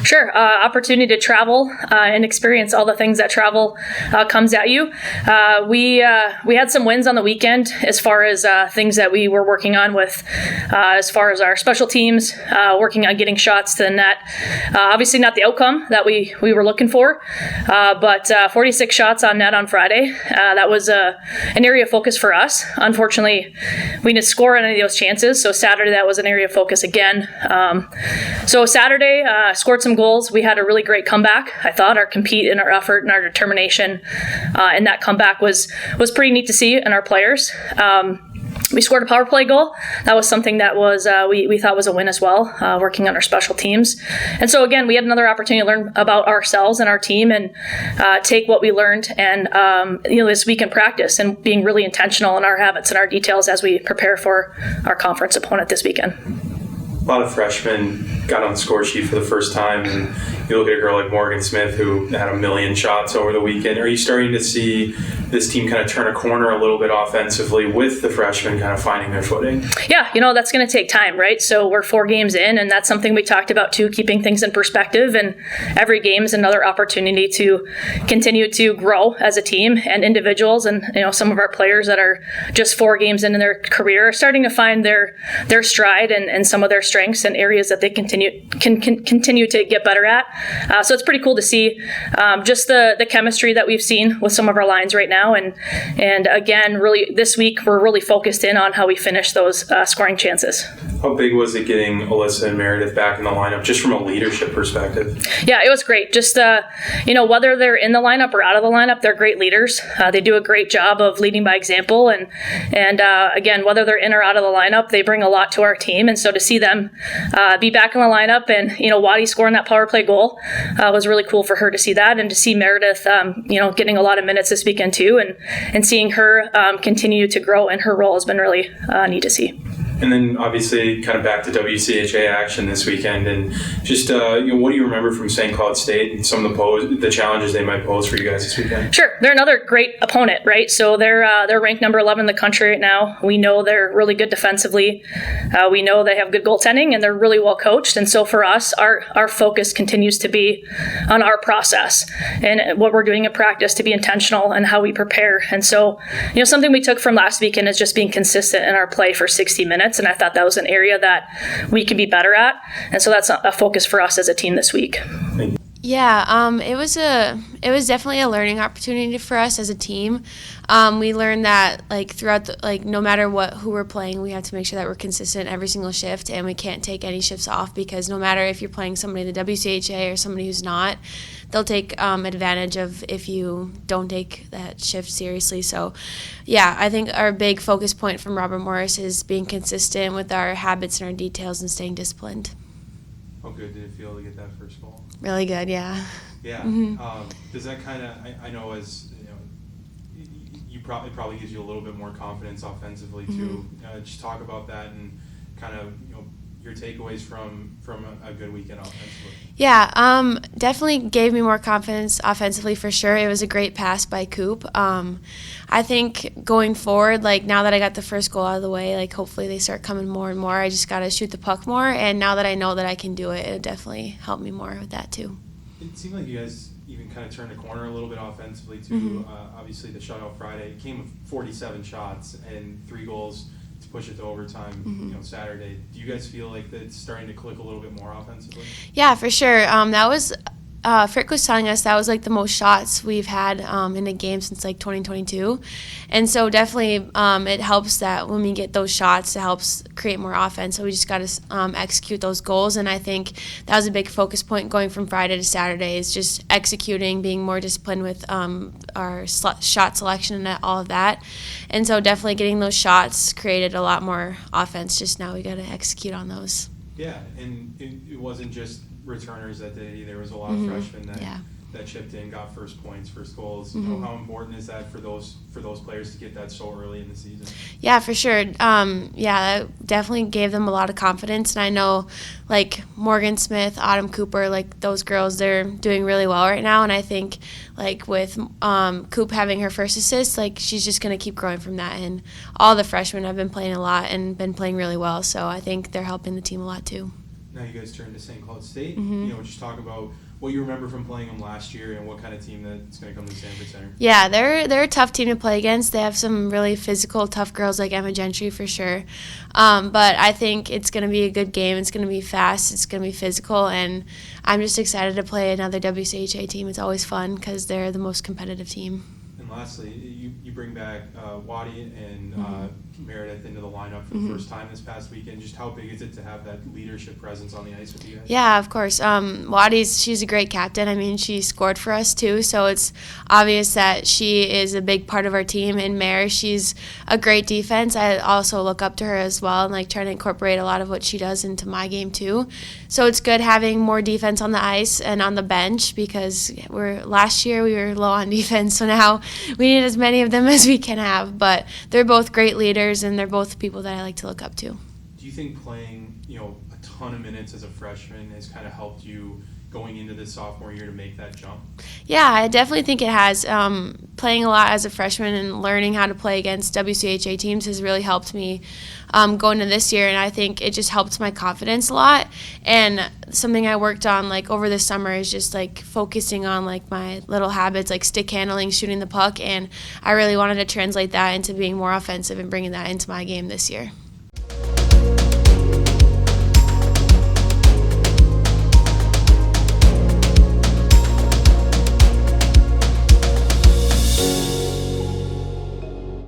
Sure. Opportunity to travel and experience all the things that travel comes at you. We had some wins on the weekend as far as things that we were working on with as far as our special teams, working on getting shots to the net. Obviously not the outcome that we were looking for, but 46 shots on net on Friday. That was an area of focus for us. Unfortunately, we didn't score on any of those chances, so Saturday that was an area of focus again. So Saturday, scored some goals. We had a really great comeback. I thought our compete and our effort and our determination in that comeback was pretty neat to see in our players. We scored a power play goal. That was something that was we thought was a win as well, working on our special teams. And so again, we had another opportunity to learn about ourselves and our team and take what we learned and this week in practice and being really intentional in our habits and our details as we prepare for our conference opponent this weekend. A lot of freshmen got on the score sheet for the first time, and you look at a girl like Morgan Smith who had 1 million shots over the weekend. Are you starting to see this team kind of turn a corner a little bit offensively with the freshmen kind of finding their footing? Yeah, that's going to take time, right? So we're 4 games in, and that's something we talked about too, keeping things in perspective, and every game is another opportunity to continue to grow as a team and individuals. And some of our players that are just 4 games into their career are starting to find their stride and some of their strengths and areas that they can continue to get better at. So it's pretty cool to see just the chemistry that we've seen with some of our lines right now. And again, really this week we're really focused in on how we finish those scoring chances. How big was it getting Alyssa and Meredith back in the lineup, just from a leadership perspective? Yeah, it was great. Just whether they're in the lineup or out of the lineup, they're great leaders. They do a great job of leading by example. And again, whether they're in or out of the lineup, they bring a lot to our team. And so to see them be back in the lineup and Wadi scoring that power play goal was really cool for her to see that, and to see Meredith getting a lot of minutes this weekend too, and seeing her continue to grow in her role has been really neat to see. And then obviously kind of back to WCHA action this weekend, and just what do you remember from St. Cloud State and some of the challenges they might pose for you guys this weekend? Sure, they're another great opponent, right? So they're ranked number 11 in the country right now. We know they're really good defensively. We know they have good goaltending, and they're really well coached. And so for us, our focus continues to be on our process and what we're doing in practice to be intentional and how we prepare. And so something we took from last weekend is just being consistent in our play for 60 minutes. And I thought that was an area that we can be better at. And so that's a focus for us as a team this week. Yeah, it was definitely a learning opportunity for us as a team. We learned that throughout no matter who we're playing, we have to make sure that we're consistent every single shift, and we can't take any shifts off, because no matter if you're playing somebody in the WCHA or somebody who's not, they'll take advantage of if you don't take that shift seriously. So yeah, I think our big focus point from Robert Morris is being consistent with our habits and our details and staying disciplined. How good did it feel to get that first goal? Really good, yeah. Yeah. Mm-hmm. Does that kind of, I know as, it probably gives you a little bit more confidence offensively too. Mm-hmm. Just talk about that and kind of, your takeaways from a good weekend offensively. Yeah, definitely gave me more confidence offensively for sure. It was a great pass by Coop. I think going forward, now that I got the first goal out of the way, hopefully they start coming more and more. I just got to shoot the puck more, and now that I know that I can do it, it definitely helped me more with that too. It seemed like you guys even kind of turned the corner a little bit offensively too. Mm-hmm. Obviously the shutout Friday came with 47 shots and 3 goals to push it to overtime, Saturday. Do you guys feel like that's starting to click a little bit more offensively? Yeah, for sure. That was Frick was telling us that was the most shots we've had in a game since 2022, and so definitely it helps that when we get those shots, it helps create more offense. So we just got to execute those goals, and I think that was a big focus point going from Friday to Saturday, is just executing, being more disciplined with our shot selection and all of that. And so definitely getting those shots created a lot more offense. Just now we got to execute on those. Yeah, and it wasn't just returners that day. There was a lot of freshmen that chipped in, got first points, first goals. How important is that for those players to get that so early in the season? Yeah, for sure. That definitely gave them a lot of confidence. And I know Morgan Smith, Autumn Cooper, those girls, they're doing really well right now. And I think with Coop having her first assist, she's just going to keep growing from that. And all the freshmen have been playing a lot and been playing really well. So I think they're helping the team a lot too. now you guys turn to St. Cloud State. Mm-hmm. Just talk about what you remember from playing them last year and what kind of team that's going to come to Sanford Center. Yeah, they're a tough team to play against. They have some really physical, tough girls like Emma Gentry for sure. But I think it's going to be a good game. It's going to be fast. It's going to be physical. And I'm just excited to play another WCHA team. It's always fun because they're the most competitive team. And lastly, you bring back Waddy and Meredith into the lineup for the first time this past weekend. Just how big is it to have that leadership presence on the ice with you guys? Yeah, of course. She's a great captain. I mean, she scored for us too, so it's obvious that she is a big part of our team. And Mare, she's a great defense. I also look up to her as well and trying to incorporate a lot of what she does into my game too. So it's good having more defense on the ice and on the bench because last year we were low on defense, so now we need as many of them as we can have. But they're both great leaders, and they're both people that I like to look up to. Do you think playing, a ton of minutes as a freshman has kind of helped you going into this sophomore year to make that jump? Yeah, I definitely think it has. Playing a lot as a freshman and learning how to play against WCHA teams has really helped me going into this year, and I think it just helped my confidence a lot. And something I worked on over the summer is just focusing on my little habits, like stick handling, shooting the puck, and I really wanted to translate that into being more offensive and bringing that into my game this year.